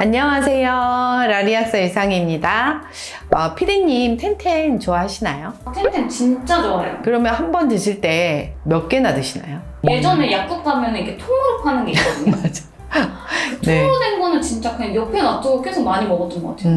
안녕하세요. 라리학사 유상입니다. 피디님 텐텐 좋아하시나요? 텐텐 진짜 좋아해요. 그러면 한 번 드실 때 몇 개나 드시나요? 예전에 약국 가면 이렇게 통으로 파는 게 있거든요. 맞아. 네. 통으로 된 거는 진짜 그냥 옆에 놔두고 계속 많이 먹었던 것 같아요.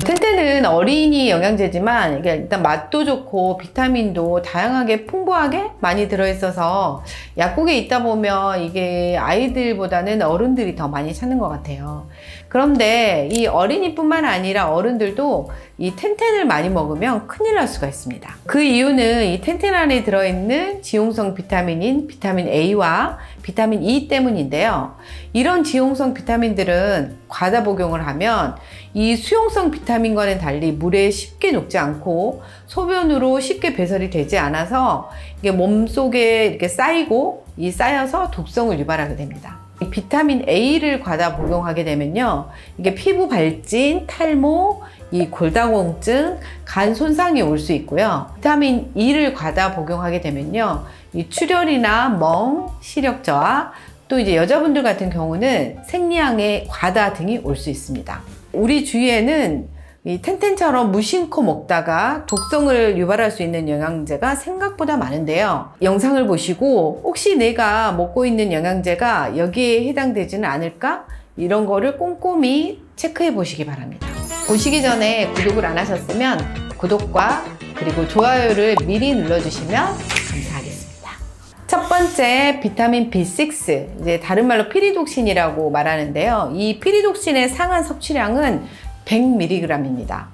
텐텐은 어린이 영양제지만 이게 일단 맛도 좋고 비타민도 다양하게 풍부하게 많이 들어있어서 약국에 있다 보면 이게 아이들보다는 어른들이 더 많이 찾는 것 같아요. 그런데 이 어린이뿐만 아니라 어른들도 이 텐텐을 많이 먹으면 큰일 날 수가 있습니다. 그 이유는 이 텐텐 안에 들어있는 지용성 비타민인 비타민 A와 비타민 E 때문인데요. 이런 지용성 비타민들은 과다 복용을 하면 이 수용성 비타민과는 달리 물에 쉽게 녹지 않고 소변으로 쉽게 배설이 되지 않아서 이게 몸속에 이렇게 쌓이고 쌓여서 독성을 유발하게 됩니다. 비타민 A를 과다 복용하게 되면요, 이게 피부 발진, 탈모, 이 골다공증, 간 손상이 올 수 있고요. 비타민 E를 과다 복용하게 되면요, 이 출혈이나 멍, 시력 저하, 또 이제 여자분들 같은 경우는 생리양의 과다 등이 올 수 있습니다. 우리 주위에는 이 텐텐처럼 무심코 먹다가 독성을 유발할 수 있는 영양제가 생각보다 많은데요. 영상을 보시고 혹시 내가 먹고 있는 영양제가 여기에 해당되지는 않을까? 이런 거를 꼼꼼히 체크해 보시기 바랍니다. 보시기 전에 구독을 안 하셨으면 구독과 그리고 좋아요를 미리 눌러주시면 감사하겠습니다. 첫 번째, 비타민 B6, 이제 다른 말로 피리독신이라고 말하는데요. 이 피리독신의 상한 섭취량은 100mg입니다.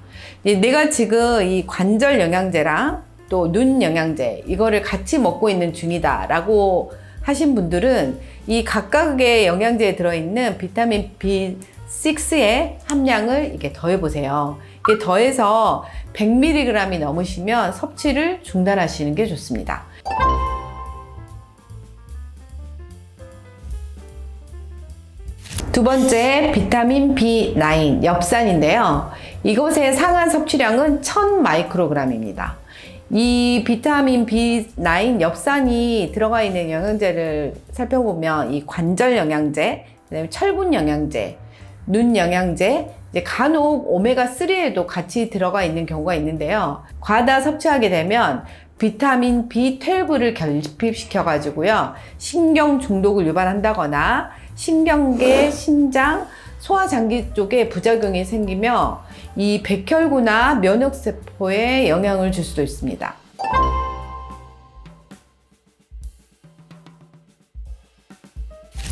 내가 지금 이 관절 영양제랑 또 눈 영양제 이거를 같이 먹고 있는 중이다 라고 하신 분들은 이 각각의 영양제에 들어있는 비타민 B6의 함량을 이렇게 더해 보세요. 이게 더해서 100mg이 넘으시면 섭취를 중단하시는 게 좋습니다. 두 번째, 비타민 B9, 엽산인데요. 이것의 상한 섭취량은 1000마이크로그램입니다. 이 비타민 B9, 엽산이 들어가 있는 영양제를 살펴보면 이 관절 영양제, 그다음에 철분 영양제, 눈 영양제, 이제 간혹 오메가3에도 같이 들어가 있는 경우가 있는데요. 과다 섭취하게 되면 비타민 B12를 결핍시켜 가지고요, 신경 중독을 유발한다거나 신경계, 신장, 소화장기 쪽에 부작용이 생기며 이 백혈구나 면역세포에 영향을 줄 수도 있습니다.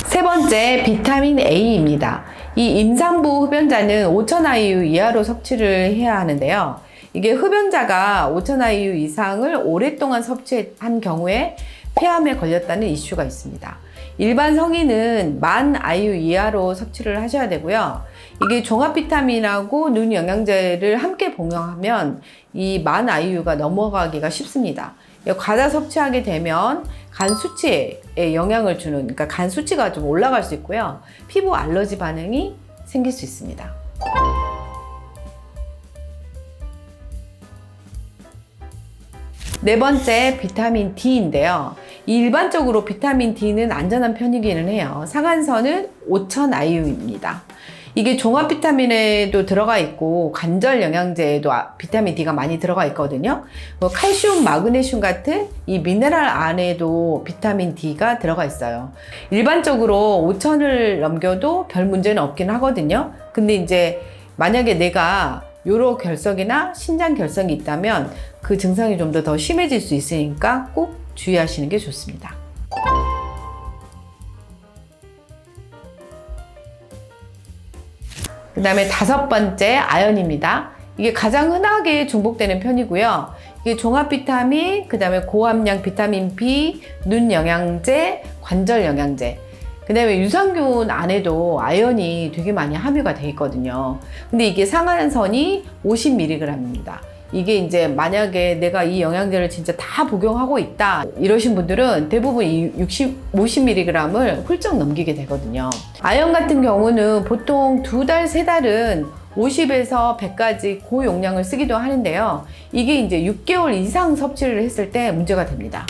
세 번째, 비타민 A입니다. 이 임산부 흡연자는 5000IU 이하로 섭취를 해야 하는데요. 이게 흡연자가 5000IU 이상을 오랫동안 섭취한 경우에 폐암에 걸렸다는 이슈가 있습니다. 일반 성인은 10,000IU 이하로 섭취를 하셔야 되고요. 이게 종합 비타민하고 눈 영양제를 함께 복용하면 이 10,000IU가 넘어가기가 쉽습니다. 과다 섭취하게 되면 간 수치에 영향을 주는, 그러니까 간 수치가 좀 올라갈 수 있고요. 피부 알러지 반응이 생길 수 있습니다. 네 번째, 비타민 D인데요. 일반적으로 비타민 D는 안전한 편이기는 해요. 상한선은 5000IU입니다. 이게 종합 비타민에도 들어가 있고 관절 영양제에도 비타민 D가 많이 들어가 있거든요. 칼슘, 마그네슘 같은 이 미네랄 안에도 비타민 D가 들어가 있어요. 일반적으로 5000을 넘겨도 별 문제는 없긴 하거든요. 근데 이제 만약에 내가 요로 결석이나 신장 결석이 있다면 그 증상이 좀 더 심해질 수 있으니까 꼭 주의하시는 게 좋습니다. 그 다음에 다섯 번째, 아연입니다. 이게 가장 흔하게 중복되는 편이고요. 이게 종합 비타민, 그 다음에 고함량 비타민 B, 눈 영양제, 관절 영양제, 그 다음에 유산균 안에도 아연이 되게 많이 함유가 돼 있거든요. 근데 이게 상한선이 50mg입니다. 이게 이제 만약에 내가 이 영양제를 진짜 다 복용하고 있다 이러신 분들은 대부분 이 50mg을 훌쩍 넘기게 되거든요. 아연 같은 경우는 보통 2달, 3달은 50에서 100까지 고용량을 쓰기도 하는데요. 이게 이제 6개월 이상 섭취를 했을 때 문제가 됩니다.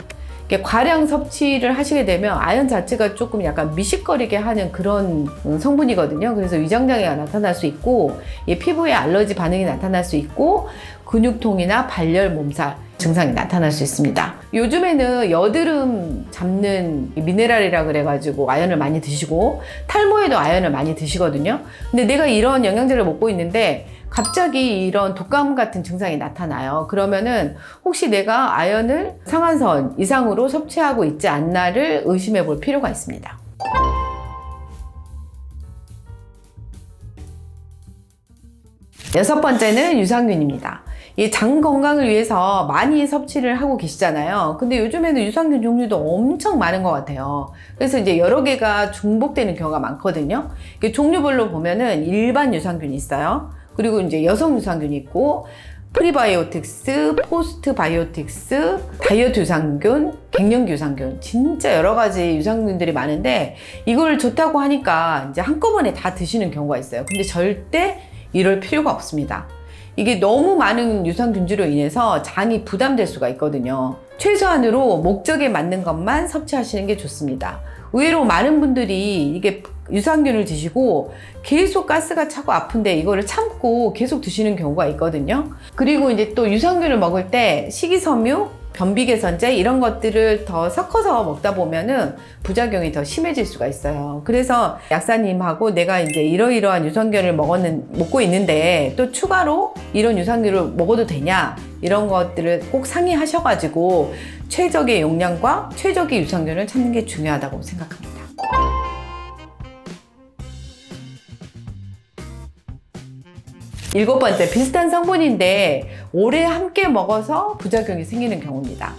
이게 과량 섭취를 하시게 되면 아연 자체가 조금 약간 미식거리게 하는 그런 성분이거든요. 그래서 위장장애가 나타날 수 있고, 이 피부에 알러지 반응이 나타날 수 있고, 근육통이나 발열, 몸살 증상이 나타날 수 있습니다. 요즘에는 여드름 잡는 미네랄이라 그래가지고 아연을 많이 드시고, 탈모에도 아연을 많이 드시거든요. 근데 내가 이런 영양제를 먹고 있는데 갑자기 이런 독감 같은 증상이 나타나요. 그러면은 혹시 내가 아연을 상한선 이상으로 섭취하고 있지 않나를 의심해 볼 필요가 있습니다. 여섯 번째는 유산균입니다. 이 장 건강을 위해서 많이 섭취를 하고 계시잖아요. 근데 요즘에는 유산균 종류도 엄청 많은 것 같아요. 그래서 이제 여러 개가 중복되는 경우가 많거든요. 종류별로 보면은 일반 유산균이 있어요. 그리고 이제 여성 유산균이 있고, 프리바이오틱스, 포스트바이오틱스, 다이어트 유산균, 갱년기 유산균, 진짜 여러 가지 유산균들이 많은데 이걸 좋다고 하니까 이제 한꺼번에 다 드시는 경우가 있어요. 근데 절대 이럴 필요가 없습니다. 이게 너무 많은 유산균주로 인해서 장이 부담될 수가 있거든요. 최소한으로 목적에 맞는 것만 섭취하시는 게 좋습니다. 의외로 많은 분들이 이게 유산균을 드시고 계속 가스가 차고 아픈데 이거를 참고 계속 드시는 경우가 있거든요. 그리고 이제 또 유산균을 먹을 때 식이섬유, 변비개선제 이런 것들을 더 섞어서 먹다 보면은 부작용이 더 심해질 수가 있어요. 그래서 약사님하고 내가 이제 이러이러한 유산균을 먹고 있는데 또 추가로 이런 유산균을 먹어도 되냐 이런 것들을 꼭 상의하셔가지고 최적의 용량과 최적의 유산균을 찾는 게 중요하다고 생각합니다. 일곱 번째, 비슷한 성분인데 오래 함께 먹어서 부작용이 생기는 경우입니다.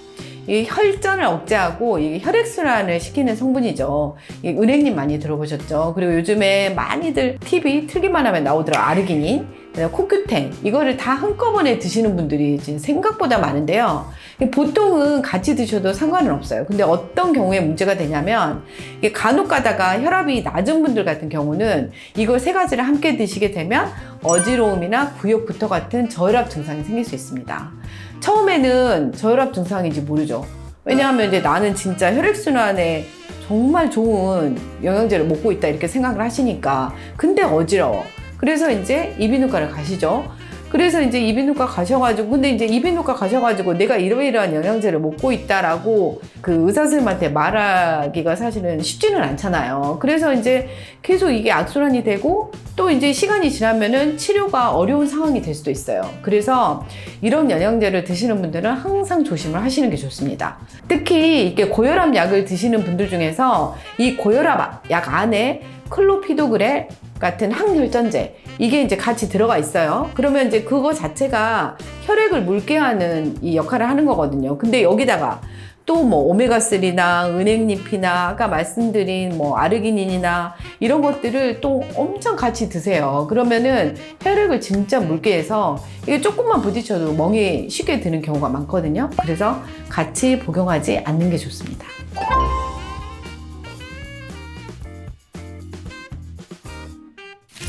이 혈전을 억제하고 이 혈액순환을 시키는 성분이죠. 이 은행잎 많이 들어보셨죠? 그리고 요즘에 많이들 TV 틀기만 하면 나오더라고요. 아르기닌, 코큐텐 이거를 다 한꺼번에 드시는 분들이 지금 생각보다 많은데요. 보통은 같이 드셔도 상관은 없어요. 근데 어떤 경우에 문제가 되냐면 이게 간혹 가다가 혈압이 낮은 분들 같은 경우는 이걸 세 가지를 함께 드시게 되면 어지러움이나 구역부터 같은 저혈압 증상이 생길 수 있습니다. 처음에는 저혈압 증상인지 모르죠. 왜냐하면 이제 나는 진짜 혈액순환에 정말 좋은 영양제를 먹고 있다 이렇게 생각을 하시니까. 근데 어지러워. 그래서 이제 이비인후과를 가시죠. 그래서 이제 이비인후과 가셔가지고, 근데 이제 이비인후과 가셔가지고 내가 이러이러한 영양제를 먹고 있다라고 그 의사 선생님한테 말하기가 사실은 쉽지는 않잖아요. 그래서 이제 계속 이게 악순환이 되고 또 이제 시간이 지나면은 치료가 어려운 상황이 될 수도 있어요. 그래서 이런 영양제를 드시는 분들은 항상 조심을 하시는 게 좋습니다. 특히 이렇게 고혈압 약을 드시는 분들 중에서 이 고혈압 약 안에 클로피도그렐 같은 항혈전제 이게 이제 같이 들어가 있어요. 그러면 이제 그거 자체가 혈액을 묽게 하는 이 역할을 하는 거거든요. 근데 여기다가 또 뭐 오메가3나 은행잎이나 아까 말씀드린 뭐 아르기닌이나 이런 것들을 또 엄청 같이 드세요. 그러면은 혈액을 진짜 묽게 해서 이게 조금만 부딪혀도 멍이 쉽게 드는 경우가 많거든요. 그래서 같이 복용하지 않는 게 좋습니다.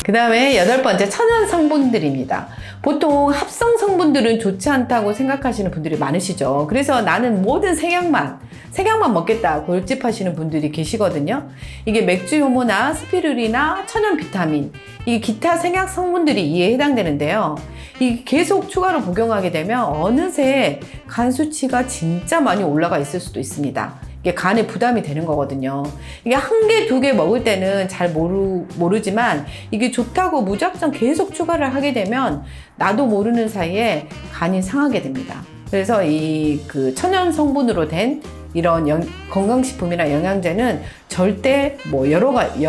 그 다음에 여덟 번째, 천연 성분들입니다. 보통 합성 성분들은 좋지 않다고 생각하시는 분들이 많으시죠. 그래서 나는 모든 생약만 먹겠다 골집하시는 분들이 계시거든요. 이게 맥주 효모나 스피루리나 천연 비타민, 이 기타 생약 성분들이 이에 해당되는데요. 이 계속 추가로 복용하게 되면 어느새 간 수치가 진짜 많이 올라가 있을 수도 있습니다. 이게 간에 부담이 되는 거거든요. 이게 한 개, 두 개 먹을 때는 잘 모르지만 이게 좋다고 무작정 계속 추가를 하게 되면 나도 모르는 사이에 간이 상하게 됩니다. 그래서 이 그 천연 성분으로 된 이런 건강식품이나 영양제는 절대 뭐 여러 가지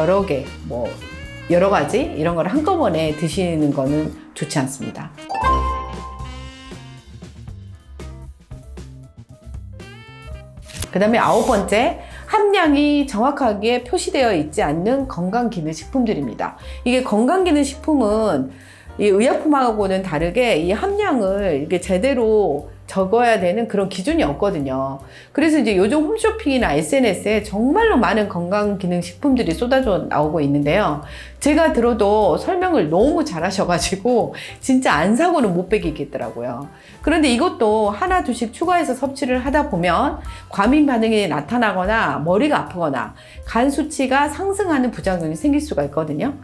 이런 걸 한꺼번에 드시는 거는 좋지 않습니다. 그 다음에 아홉 번째, 함량이 정확하게 표시되어 있지 않는 건강기능식품들입니다. 이게 건강기능식품은 이 의약품하고는 다르게 이 함량을 이게 제대로 적어야 되는 그런 기준이 없거든요. 그래서 이제 요즘 홈쇼핑이나 SNS에 정말로 많은 건강기능식품들이 쏟아져 나오고 있는데요. 제가 들어도 설명을 너무 잘하셔가지고 진짜 안 사고는 못 빼기겠더라고요. 그런데 이것도 하나 둘씩 추가해서 섭취를 하다 보면 과민 반응이 나타나거나 머리가 아프거나 간 수치가 상승하는 부작용이 생길 수가 있거든요.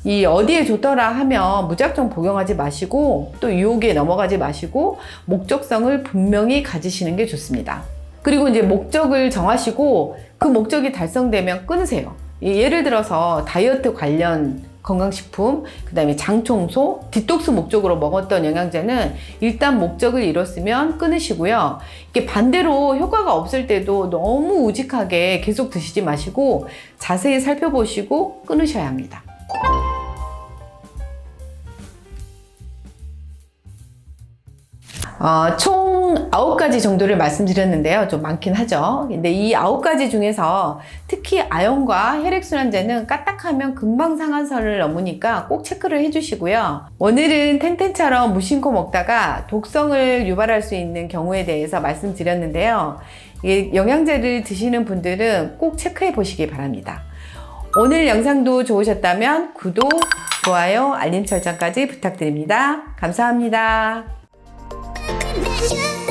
이 어디에 좋더라 하면 무작정 복용하지 마시고 또 유혹에 넘어가지 마시고 목적성을 분명히 가지시는 게 좋습니다. 그리고 이제 목적을 정하시고 그 목적이 달성되면 끊으세요. 예를 들어서 다이어트 관련 건강식품, 그 다음에 장청소, 디톡스 목적으로 먹었던 영양제는 일단 목적을 이뤘으면 끊으시고요. 이게 반대로 효과가 없을 때도 너무 우직하게 계속 드시지 마시고 자세히 살펴보시고 끊으셔야 합니다. 총 9가지 정도를 말씀드렸는데요. 좀 많긴 하죠. 근데 이 9가지 중에서 특히 아연과 혈액순환제는 까딱하면 금방 상한선을 넘으니까 꼭 체크를 해주시고요. 오늘은 텐텐처럼 무심코 먹다가 독성을 유발할 수 있는 경우에 대해서 말씀드렸는데요. 이 영양제를 드시는 분들은 꼭 체크해 보시기 바랍니다. 오늘 영상도 좋으셨다면 구독, 좋아요, 알림 설정까지 부탁드립니다. 감사합니다. you